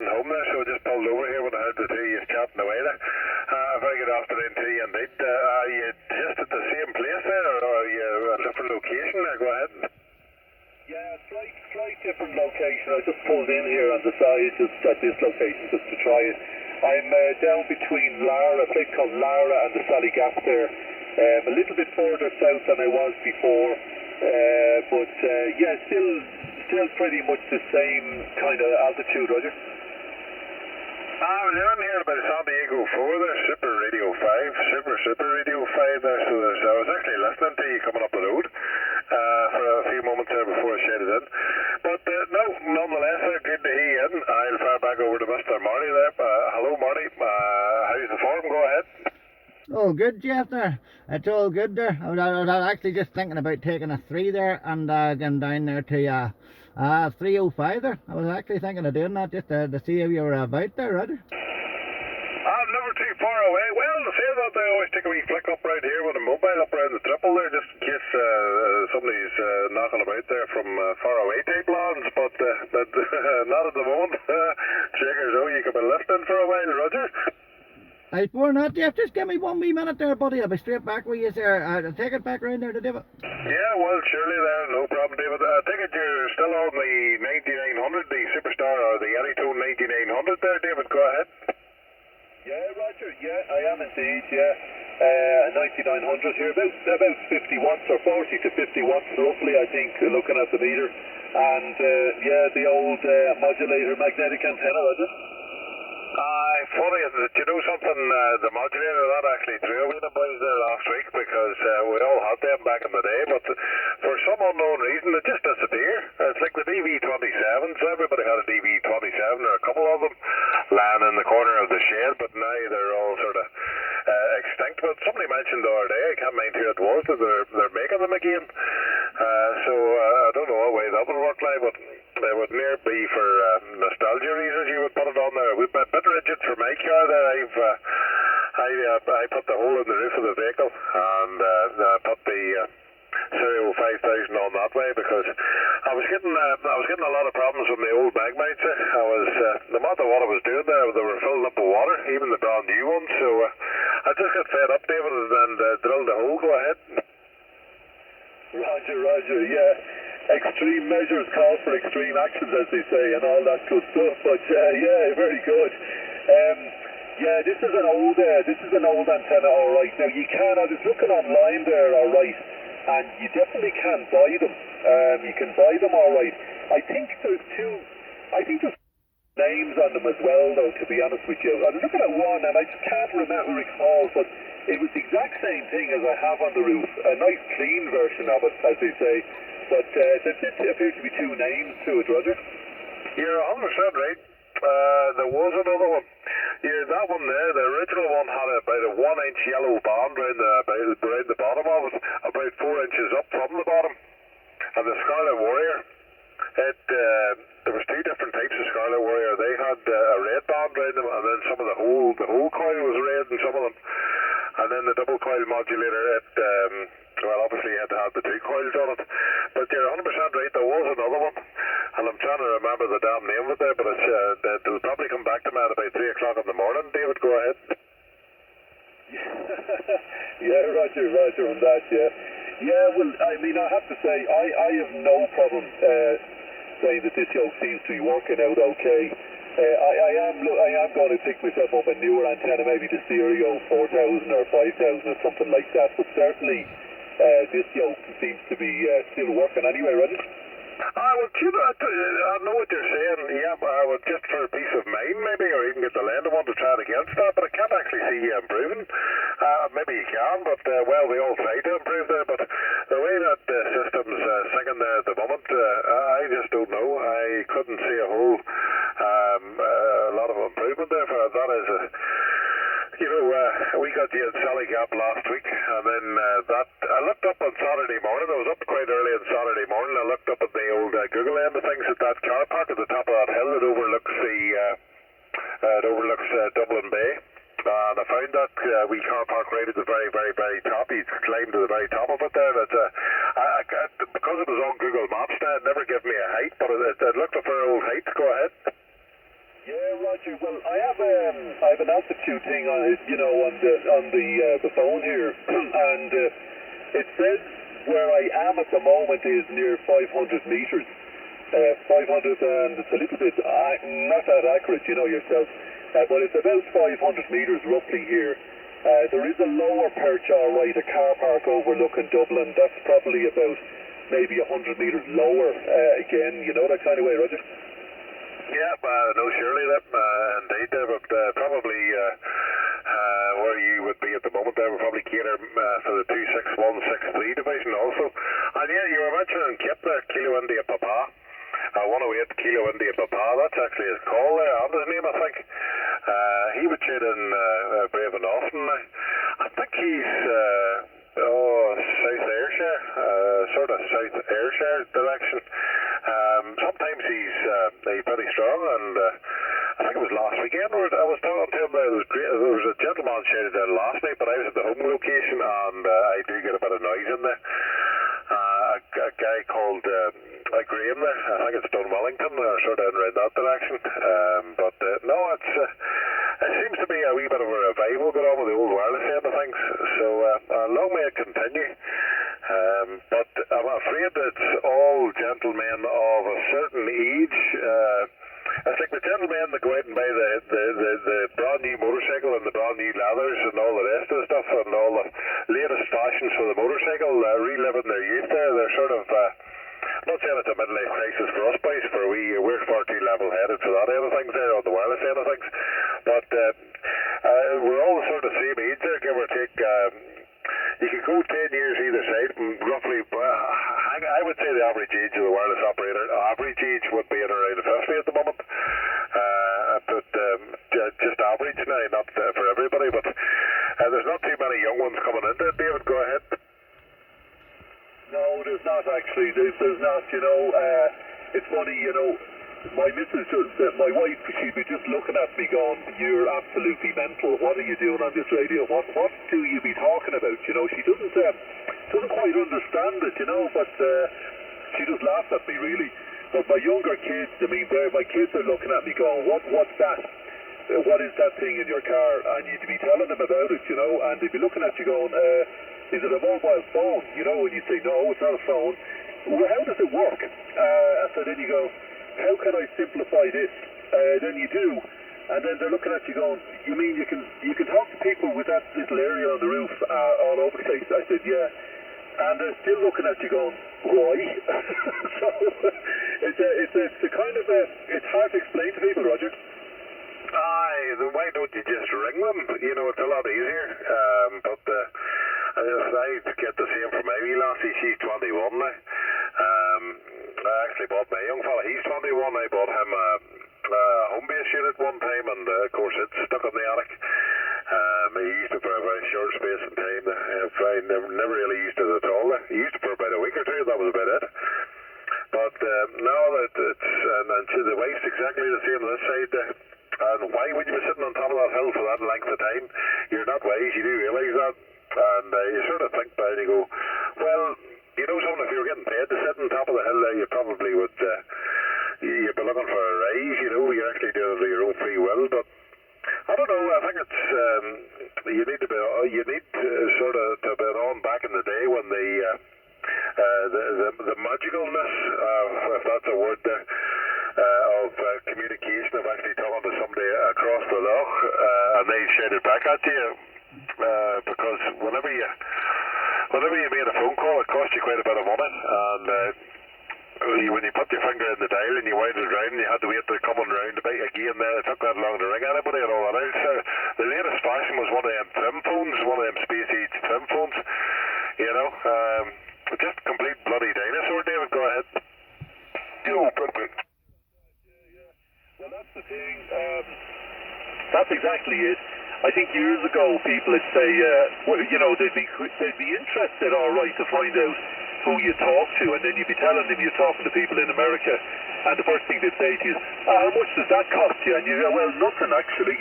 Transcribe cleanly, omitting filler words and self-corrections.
home there, so I just pulled over here when I heard the two of you chatting away there. Very good afternoon to you indeed. Are you just at the same place there, or are you at a different location there? Go ahead. Yeah, slight different location. I just pulled in here on the side, just at this location, just to try it. I'm down between Lara, a place called Lara, and the Sally Gap there. A little bit further south than I was before, but yeah, still pretty much the same kind of altitude, Roger. We're down here about San Diego 4 there, Super Radio 5, Super Radio 5 there, so I was actually listening to you coming up the road for a few moments there before I shaded in. But no, nonetheless, good to hear you in. I'll fire back over to Mr. Marty there. Hello Marty, how's the form? Go ahead. Oh, good, Geoff, there. It's all good there. I was actually just thinking about taking a 3 there and going down there to 305 there. I was actually thinking of doing that just to see if you were about there, Roger. I'm never too far away. Well, to say that, I always take a wee flick up right here with a mobile up around the triple there, just in case somebody's knocking about there from far away type lands, but not at the moment. Checkers, you could be listening for a while, Roger. I for not, Geoff. Just give me 1 wee minute there, buddy. I'll be straight back with you there. Take it back round there to David. Yeah, well, surely there, no problem, David. I take it you're still on the 9900, the Superstar, or the Aritone 9900 there, David. Go ahead. Yeah, Roger. Yeah, I am indeed. Yeah, 9900 here, about 50 watts or 40 to 50 watts roughly, I think, looking at the meter. And yeah, the old modulator magnetic antenna, Roger. Funny, do you know something, the modulator, that actually threw away the boys there last week because we all had them back in the day, but for some unknown reason it just disappeared. It's like the DV27s, everybody had a DV27 or a couple of them lying in the corner of the shed, but now they're all sort of extinct. But somebody mentioned the other day, I can't mind who it was, that they're making them again. So I don't know what way that would work like, but it would near be for nostalgia reasons you would put it on there. We've been a bit rigid for my car there. I put the hole in the roof of the vehicle and put the Serial 5000 on that way because I was getting a lot of problems with my old Magmites. No matter what I was doing there, they were filling up with water, even the brand new ones. So I just got fed up, David, and drilled the hole. Go ahead. Roger, yeah. Extreme measures call for extreme actions, as they say, and all that good stuff. But yeah, very good. Yeah, this is an old antenna, all right. Now you can. I was looking online there, all right, and you definitely can buy them. You can buy them, all right. I think there's names on them as well, though. To be honest with you, I was looking at one, and I just can't recall, but it was the exact same thing as I have on the roof. A nice clean version of it, as they say. But there did appear to be two names to it, Roger. You're 100% right. There was another one. Yeah, that one there, the original one had about a 1-inch yellow band around the bottom of it, about 4 inches up from the bottom. And the Scarlet Warrior, there was two different types of Scarlet Warrior. They had a red band around them, and then some of the whole coil was red in some of them. And then the double coil modulator, well, obviously you had to have the two coils on it. But you're 100% right, there was another one. And I'm trying to remember the damn name of it there, but it'll probably come back to me at about 3 o'clock in the morning. David, go ahead. Yeah, Roger on that, yeah. Yeah, well, I mean, I have to say, I have no problem saying that this yoke seems to be working out okay. I am going to pick myself up a newer antenna, maybe the Stereo 4000 or 5000 or something like that, but certainly this yoke seems to be still working anyway, Roger. Well, I know what you're saying, yeah, but just for peace of mind maybe, or even get the lender one to try it against that, but I can't actually see you improving. Maybe you can, but well, we all try to improve there, but the way that the system's singing there at the moment, I just don't know. I couldn't see a lot of improvement there for that. Is we got you at Sally Gap last week, and then I looked up on Saturday morning. I was up quite early on Saturday morning. I looked up at the old Google end of things at that car park at the top of that hill that overlooks Dublin Bay. And I found that wee car park right at the very, very, very top. You climbed to the very top of it there. Because it was on Google Maps now, it never gave me a height, but it looked up for old height. Go ahead. Yeah, Roger. Well, I have an altitude thing on it, on the phone here, and it says where I am at the moment is near 500 meters. 500, and it's a little bit not that accurate, yourself, but it's about 500 meters roughly here. There is a lower perch, all right, a car park overlooking Dublin. That's probably about maybe 100 meters lower. Again, that kind of way, Roger. Yeah, no, surely that, indeed, but probably where you would be at the moment there would probably cater for the 26163 division also. And yeah, you were mentioning Kip there, Kilo India Papa. 108 Kilo India Papa, that's actually his call there, and his name, I think. He would trade in Brave and Austin now. I think he's South Ayrshire, sort of South Ayrshire direction. Sometimes he's pretty strong, and I think it was last weekend where I was talking to him. There was a gentleman shouted down last night, but I was at the home location, and I do get a bit of noise in there. A guy called Graham there, I think it's Dunwellington, or sort of in around that direction. But no, it seems to be a wee bit of a revival going on with the old wireless end of things. So long may it continue. But I'm afraid it's all gentlemen of a certain age. It's like the gentlemen that go out and buy the brand new motorcycle and the brand new leathers and all the rest of the stuff and all the latest fashions for the motorcycle, reliving their youth there. They're sort of, I'm not saying it's a midlife crisis for us boys, for we're far too level-headed for that end of things there, on the wireless end of things. But we're all sort of same age there, give or take. You could go 10 years either side, and roughly, I would say the average age of the wireless operator, average age would be at around 50 at the moment. But just average now, not for everybody, but there's not too many young ones coming in there. David, go ahead. No, there's not actually. There's not, it's funny, my missus, my wife, she'd be just looking at me going, you're absolutely mental. What are you doing on this radio? What do you be talking about? She doesn't quite understand it, but she just laughs at me, really. But my younger kids, my kids are looking at me going, what's that? What is that thing in your car? And you'd be telling them about it, and they'd be looking at you going, is it a mobile phone? And you say, no, it's not a phone. Well, how does it work? So then you go, how can I simplify this? Then you do, and then they're looking at you going, you mean you can talk to people with that little area on the roof all over the place? I said, yeah, and they're still looking at you going, why? So it's a kind of it's hard to explain to people, Roger. Aye, why don't you just ring them? It's a lot easier. But I get the same from my wee lassie. She's 21 now. I actually bought my young fella, he's 21. I bought him a home base unit one time, and of course it's stuck in the attic. He used it for a very short space of time. I never really used it at all. He used it for about a week or two, that was about it. But now that the wife's exactly the same on this side. And why would you be sitting on top of that hill for that length of time? You're not wise, you do realise that. And you sort of think back and you go, well, something, if you were getting paid to sit on top of the hill there, you probably would, you'd be looking for a rise, you're actually doing it of your own free will. But I don't know, I think it's, you need sort of to be on back in the day when the magicalness, if that's a word there, of communication, of actually talking to somebody across the loch, and they shouted back at you, because whenever you made a phone call, it cost you quite a bit of money, and when you put your finger in the dial and you wound it round, and you had to wait to come on round about again there, it took that long to ring anybody and all that out. So the latest fashion was one of them trim phones, one of them space age trim phones, just complete bloody dinosaur. David, go ahead. Well, that's the thing. That's exactly it. I think years ago people would say, they'd be interested, all right, to find out who you talk to, and then you'd be telling them you're talking to people in America, and the first thing they'd say to you is, how much does that cost you? And you go, well, nothing actually.